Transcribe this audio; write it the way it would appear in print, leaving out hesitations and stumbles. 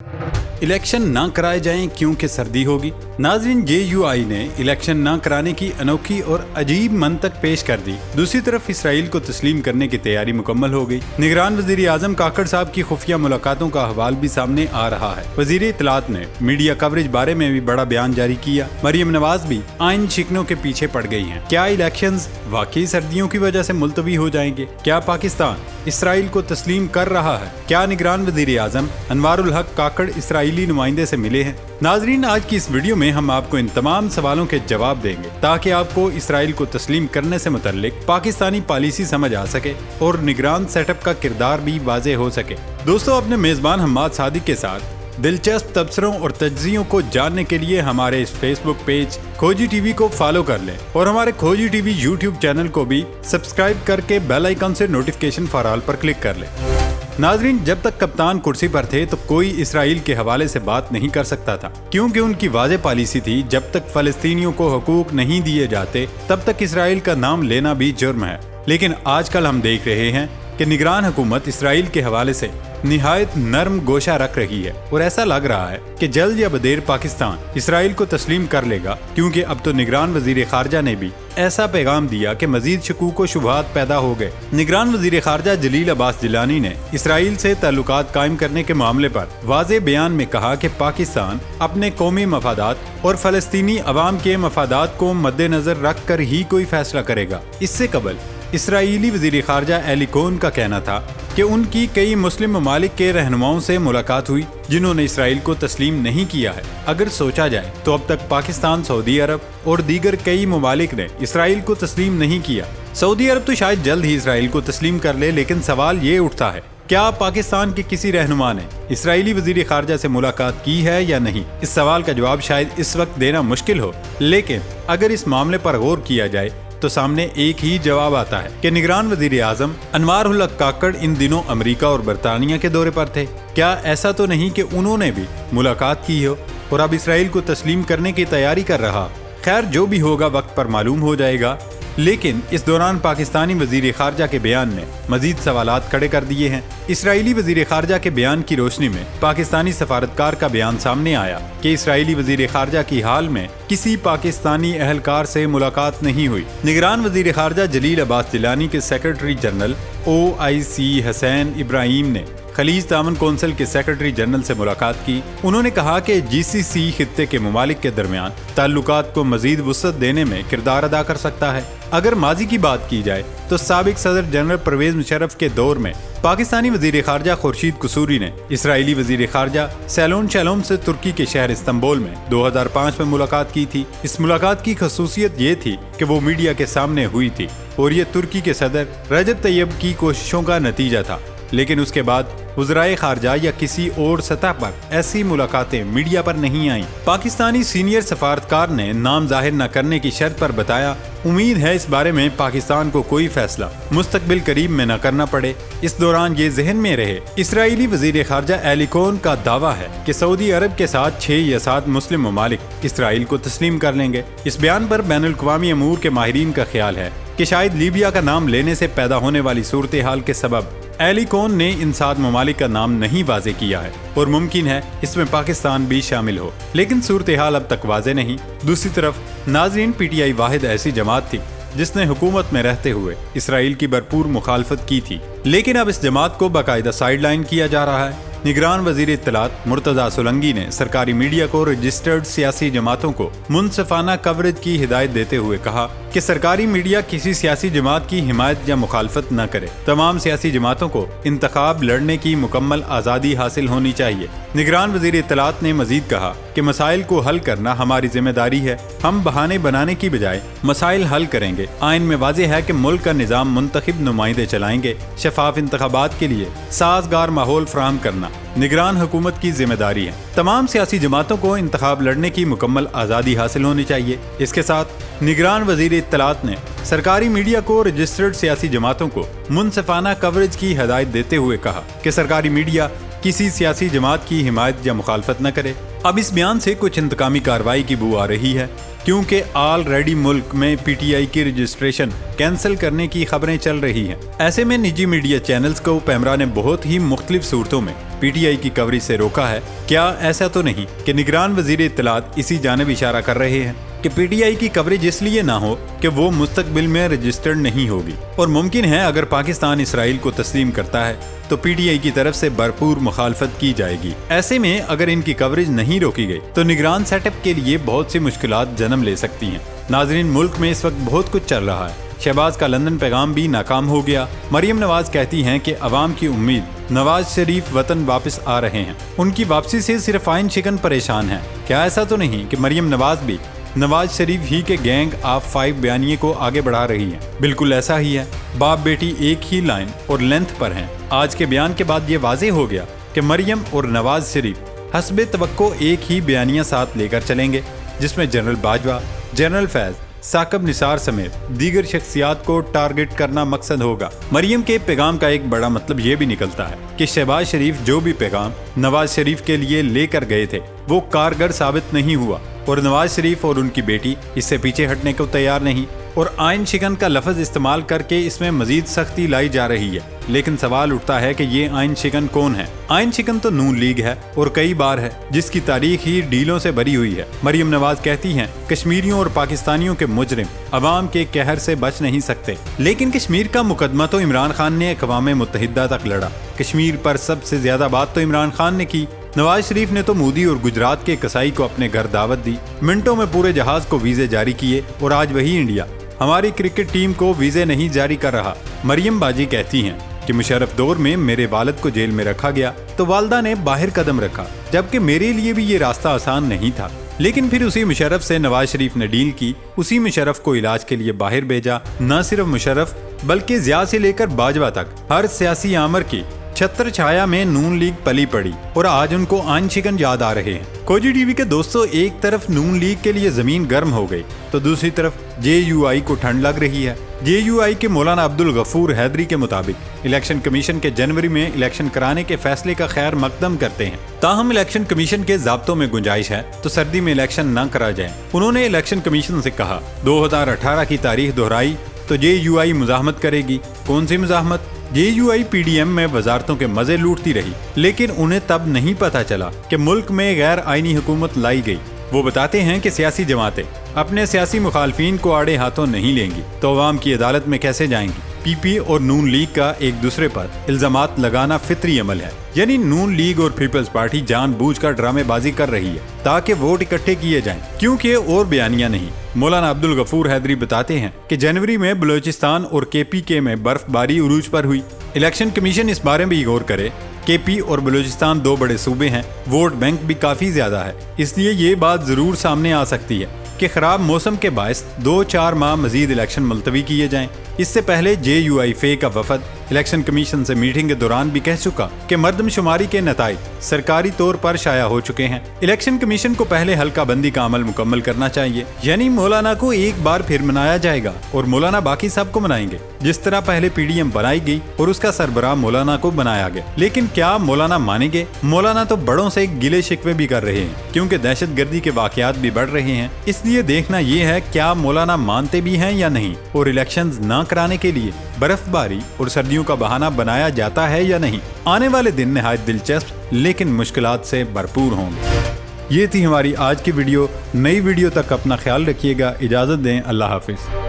Election ना कराए जाएं क्योंकि सर्दी होगी। नाज़रीन, JUI ने इलेक्शन ना कराने की अनोखी और अजीब मंतक पेश कर दी। दूसरी तरफ इसराइल को तस्लीम करने की तैयारी मुकम्मल हो गई। निगरान वज़ीर आज़म काकड़ साहब की खुफिया मुलाकातों का अहवाल भी सामने आ रहा है। वज़ीर इत्तलात ने मीडिया कवरेज बारे में भी बड़ा बयान जारी किया। मरियम नवाज भी आइन शिकनों के पीछे पड़ गई हैं। क्या इलेक्शंस वाकई सर्दियों की वजह से मुलतवी हो जाएंगे? क्या पाकिस्तान इसराइल को तस्लीम कर रहा है? क्या निगरान वज़ीर आज़म अनवारुल हक काकड़ इसराइली नुमाइंदे से मिले हैं? नाजरीन, आज की इस वीडियो में हम आपको इन तमाम सवालों के जवाब देंगे ताकि आपको इसराइल को तस्लीम करने से मुतल्लिक पाकिस्तानी पॉलिसी समझ आ सके और निगरान सेटअप का किरदार भी वाज़े हो सके। दोस्तों, अपने मेज़बान हम्माद सादिक के साथ दिलचस्प तबसरों और तज्जियों को जानने के लिए हमारे इस फेसबुक पेज खोजी टीवी को फॉलो कर लें और हमारे खोजी टीवी यूट्यूब चैनल को भी सब्सक्राइब करके बेल आइकन से नोटिफिकेशन फॉर ऑल पर क्लिक कर लें। नाजरीन, जब तक कप्तान कुर्सी पर थे तो कोई इसराइल के हवाले से बात नहीं कर सकता था, क्योंकि उनकी वाज़ेह पॉलिसी थी जब तक फलस्तीनियों को हकूक नहीं दिए जाते तब तक इसराइल का नाम लेना भी जुर्म है। लेकिन आजकल हम देख रहे हैं कि निगरान हुकूमत इसराइल के हवाले से निहायत नर्म गोशा रख रही है और ऐसा लग रहा है कि जल्द या बदेर पाकिस्तान इसराइल को तस्लीम कर लेगा, क्योंकि अब तो निगरान वजीर खारजा ने भी ऐसा पैगाम दिया कि मजीद शकूक व शुबहात पैदा हो गए। निगरान वजीर खारजा जलील अब्बास जिलानी ने इसराइल से ताल्लुकात कायम करने के मामले पर वाज़ेह बयान में कहा कि पाकिस्तान अपने कौमी मफादात और फलस्तीनी अवाम के मफादात को मद्देनजर रख कर ही कोई फैसला करेगा। इससे कबल इसराइली वजीर खारजा एली कोहन का कहना था कि उनकी कई मुस्लिम ममालिक के रहनुमाओं से मुलाकात हुई जिन्होंने इसराइल को तस्लीम नहीं किया है। अगर सोचा जाए तो अब तक पाकिस्तान, सऊदी अरब और दीगर कई ममालिक ने इसराइल को तस्लीम नहीं किया। सऊदी अरब तो शायद जल्द ही इसराइल को तस्लीम कर ले, लेकिन सवाल ये उठता है, क्या पाकिस्तान के किसी रहनुमा ने इसराइली वजीर खारजा से मुलाकात की है या नहीं? इस सवाल का जवाब शायद इस वक्त देना मुश्किल हो, लेकिन अगर इस मामले पर गौर किया जाए तो सामने एक ही जवाब आता है कि निगरान वजीर आज़म अनवारुल हक काकड़ इन दिनों अमेरिका और बरतानिया के दौरे पर थे। क्या ऐसा तो नहीं कि उन्होंने भी मुलाकात की हो और अब इसराइल को तस्लीम करने की तैयारी कर रहा? खैर, जो भी होगा वक्त पर मालूम हो जाएगा। लेकिन इस दौरान पाकिस्तानी वजीर खारजा के बयान ने मजीद सवालात खड़े कर दिए हैं। इसराइली वजीर खारजा के बयान की रोशनी में पाकिस्तानी सफारतकार का बयान सामने आया कि इसराइली वजीर खारजा की हाल में किसी पाकिस्तानी अहलकार से मुलाकात नहीं हुई। निगरान वजीर खारजा जलील अब्बास जिलानी के secretary general OIC Hussain Ibrahim ने खलीज तामन कौंसिल के सेक्रेटरी जनरल से मुलाकात की। उन्होंने कहा कि GCC खित्ते के ममालिक के दरमियान ताल्लुकात को मजीद वुसअत देने में किरदार अदा कर सकता है। अगर माजी की बात की जाए तो साबिक सदर जनरल परवेज मुशर्रफ के दौर में पाकिस्तानी वजीर खारजा खुर्शीद कसूरी ने इसराइली वजीर खारजा सैलोन शैलोम से तुर्की के शहर इस्तांबुल में 2005 में मुलाकात की थी। इस मुलाकात की खसूसियत ये थी कि वो मीडिया के सामने हुई थी और ये तुर्की के सदर रजब तैयब की कोशिशों का नतीजा था। लेकिन उसके बाद वज़राए खारजा या किसी और सतह पर ऐसी मुलाकातें मीडिया पर नहीं आईं। पाकिस्तानी सीनियर सफारतकार ने नाम जाहिर न करने की शर्त पर बताया, उम्मीद है इस बारे में पाकिस्तान को कोई फैसला मुस्तकबिल करीब में न करना पड़े। इस दौरान ये जहन में रहे, इसराइली वजीर खारजा एली कोहन का दावा है कि सऊदी अरब के साथ 6 या 7 मुस्लिम ममालिक इसराइल को तस्लीम कर लेंगे। इस बयान पर बैनुल अक़वामी अमूर के माहिरीन का ख्याल है कि शायद लीबिया का नाम लेने से पैदा होने वाली सूरत हाल के सबब एली कोहन ने इन 7 ममालिक का नाम नहीं वाज़े किया है और मुमकिन है इसमें पाकिस्तान भी शामिल हो, लेकिन सूरत हाल अब तक वाज़े नहीं। दूसरी तरफ नाज़रीन, PTI वाहिद ऐसी जमात थी जिसने हुकूमत में रहते हुए इसराइल की भरपूर मुखालफत की थी, लेकिन अब इस जमात को बाकायदा साइडलाइन किया जा रहा है। निगरान वजीर इत्तलात मुर्तज़ा सोलंगी ने सरकारी मीडिया को रजिस्टर्ड सियासी जमातों को मुनसिफाना कवरेज की हिदायत देते हुए कहा कि सरकारी मीडिया किसी सियासी जमात की हिमायत या मुखालफत न करे। तमाम सियासी जमातों को इंतखाब लड़ने की मुकम्मल आज़ादी हासिल होनी चाहिए। निगरान वजीर इत्तलात ने मजीद कहा कि मसाइल को हल करना हमारी जिम्मेदारी है, हम बहाने बनाने की बजाय मसाइल हल करेंगे। आइन में वाज़ेह है कि मुल्क का निज़ाम मुंतखब नुमाइंदे चलाएंगे। शफाफ इंतखाबात के लिए साजगार माहौल फराहम करना निगरान हुकूमत की जिम्मेदारी है। तमाम सियासी जमातों को इंतखाब लड़ने की मुकम्मल आज़ादी हासिल होनी चाहिए। इसके साथ निगरान वजीर इत्तलात ने सरकारी मीडिया को रजिस्टर्ड सियासी जमातों को मुनसिफाना कवरेज की हिदायत देते हुए कहा कि सरकारी मीडिया किसी सियासी जमात की हिमायत या मुखालफत न करे। अब इस बयान से कुछ इंतकामी कार्रवाई की बू आ रही है, क्योंकि ऑलरेडी मुल्क में PTI की रजिस्ट्रेशन कैंसिल करने की खबरें चल रही हैं। ऐसे में निजी मीडिया चैनल्स को पैमरा ने बहुत ही मुख्तलिफ सूरतों में पी टी आई की कवरेज से रोका है? क्या ऐसा तो नहीं कि निगरान वजीर इत्तलात इसी जानिब इशारा कर रहे हैं कि पी टी आई की कवरेज इसलिए ना हो कि वो मुस्तकबिल में रजिस्टर्ड नहीं होगी, और मुमकिन है अगर पाकिस्तान इसराइल को तस्लीम करता है तो पी टी आई की तरफ से भरपूर मुखालफत की जाएगी। ऐसे में अगर इनकी कवरेज नहीं रोकी गई तो निगरान सेटअप के लिए बहुत सी मुश्किलात जन्म ले सकती हैं। नाजरीन, मुल्क में इस वक्त बहुत कुछ चल रहा है। शहबाज का लंदन पैगाम भी नाकाम हो गया। मरियम नवाज कहती हैं कि अवाम की उम्मीद नवाज शरीफ वतन वापस आ रहे हैं, उनकी वापसी से सिर्फ आइन शिकन परेशान है। क्या ऐसा तो नहीं कि मरियम नवाज भी नवाज शरीफ ही के गैंग ऑफ 5 बयानिए को आगे बढ़ा रही है? बिल्कुल ऐसा ही है। बाप बेटी एक ही लाइन और लेंथ पर हैं। आज के बयान के बाद ये वाज़ेह हो गया कि मरियम और नवाज शरीफ हस्बे तवक्को एक ही बयानिया साथ लेकर चलेंगे, जिसमें जनरल बाजवा, जनरल फैज, साकब निसार समेत दीगर शख्सियात को टारगेट करना मकसद होगा। मरियम के पैगाम का एक बड़ा मतलब ये भी निकलता है कि शहबाज शरीफ जो भी पैगाम नवाज शरीफ के लिए लेकर गए थे वो कारगर साबित नहीं हुआ, और नवाज शरीफ और उनकी बेटी इससे पीछे हटने को तैयार नहीं, और आइन शिकन का लफ्ज़ इस्तेमाल करके इसमें मजीद सख्ती लाई जा रही है। लेकिन सवाल उठता है कि ये आइन शिकन कौन है? आइन शिकन तो नून लीग है और कई बार है, जिसकी तारीख ही डीलों से भरी हुई है। मरियम नवाज कहती हैं कश्मीरियों और पाकिस्तानियों के मुजरिम अवाम के कहर से बच नहीं सकते। लेकिन कश्मीर का मुकदमा तो इमरान खान ने अक़वाम मुत्तहिदा तक लड़ा। कश्मीर पर सबसे ज्यादा बात तो इमरान खान ने की। नवाज शरीफ ने तो मोदी और गुजरात के कसाई को अपने घर दावत दी, मिनटों में पूरे जहाज को वीजे जारी किए, और आज वही इंडिया हमारी क्रिकेट टीम को वीजे नहीं जारी कर रहा। मरियम बाजी कहती हैं कि मुशर्रफ दौर में मेरे वालिद को जेल में रखा गया तो वालदा ने बाहर कदम रखा, जबकि मेरे लिए भी ये रास्ता आसान नहीं था। लेकिन फिर उसी मुशर्रफ से नवाज शरीफ ने डील की, उसी मुशर्रफ को इलाज के लिए बाहर भेजा। न सिर्फ मुशर्रफ बल्कि ज़िया से लेकर बाजवा तक हर सियासी आमर की छत्र छाया में नून लीग पली पड़ी, और आज उनको आइन शिकन याद आ रहे हैं। कोजी टीवी के दोस्तों, एक तरफ नून लीग के लिए जमीन गर्म हो गई तो दूसरी तरफ JUI को ठंड लग रही है। JUI के मौलाना अब्दुल गफूर हैदरी के मुताबिक इलेक्शन कमीशन के जनवरी में इलेक्शन कराने के फैसले का खैर मकदम करते हैं। ताहम इलेक्शन कमीशन के ज़ाब्तों में गुंजाइश है तो सर्दी में इलेक्शन न करा जाए। उन्होंने इलेक्शन कमीशन से कहा 2018 की तारीख दोहराई तो JUI मुजाहमत करेगी। कौन सी मुजाहमत? JUI PDM में वजारतों के मजे लूटती रही, लेकिन उन्हें तब नहीं पता चला कि मुल्क में गैर आईनी हुकूमत लाई गई। वो बताते हैं कि सियासी जमातें अपने सियासी मुखालफीन को आड़े हाथों नहीं लेंगी तो अवाम की अदालत में कैसे जाएंगी? PP और नून लीग का एक दूसरे पर इल्जामात लगाना फितरी अमल है। यानी नून लीग और पीपल्स पार्टी जानबूझकर ड्रामेबाजी कर रही है ताकि वोट इकट्ठे किए जाएं, क्योंकि और बयानिया नहीं। मौलाना अब्दुल गफूर हैदरी बताते हैं कि जनवरी में बलूचिस्तान और KPK में बर्फबारी उरूज पर हुई। इलेक्शन कमीशन इस बारे में भी गौर करे। KP और बलूचिस्तान 2 बड़े सूबे हैं, वोट बैंक भी काफी ज्यादा है, इसलिए ये बात जरूर सामने आ सकती है कि खराब मौसम के बायस 2-4 माह मजीद इलेक्शन मुलतवी किए जाएं। इससे पहले JUI फे का वफद इलेक्शन कमीशन से मीटिंग के दौरान भी कह चुका कि मर्दमशुमारी के नताइज सरकारी तौर पर शाया हो चुके हैं। इलेक्शन कमीशन को पहले हल्का बंदी का अमल मुकम्मल करना चाहिए, यानी मौलाना को एक बार फिर मनाया जाएगा और मौलाना बाकी सबको मनाएंगे, जिस तरह पहले PDM बनाई गई और उसका सरबराह मौलाना को बनाया गया। लेकिन क्या मौलाना मानेंगे? मौलाना तो बड़ों से गिले शिकवे भी कर रहे हैं, क्योंकि दहशत गर्दी के वाकयात भी बढ़ रहे हैं। इसलिए देखना ये है क्या मौलाना मानते भी हैं या नहीं, और इलेक्शंस न कराने के लिए बर्फबारी और सर्दियों का बहाना बनाया जाता है या नहीं। आने वाले दिन निहायत दिलचस्प लेकिन मुश्किलात से भरपूर होंगे। ये थी हमारी आज की वीडियो। नई वीडियो तक अपना ख्याल रखिएगा। इजाज़त दें। अल्लाह हाफिज़।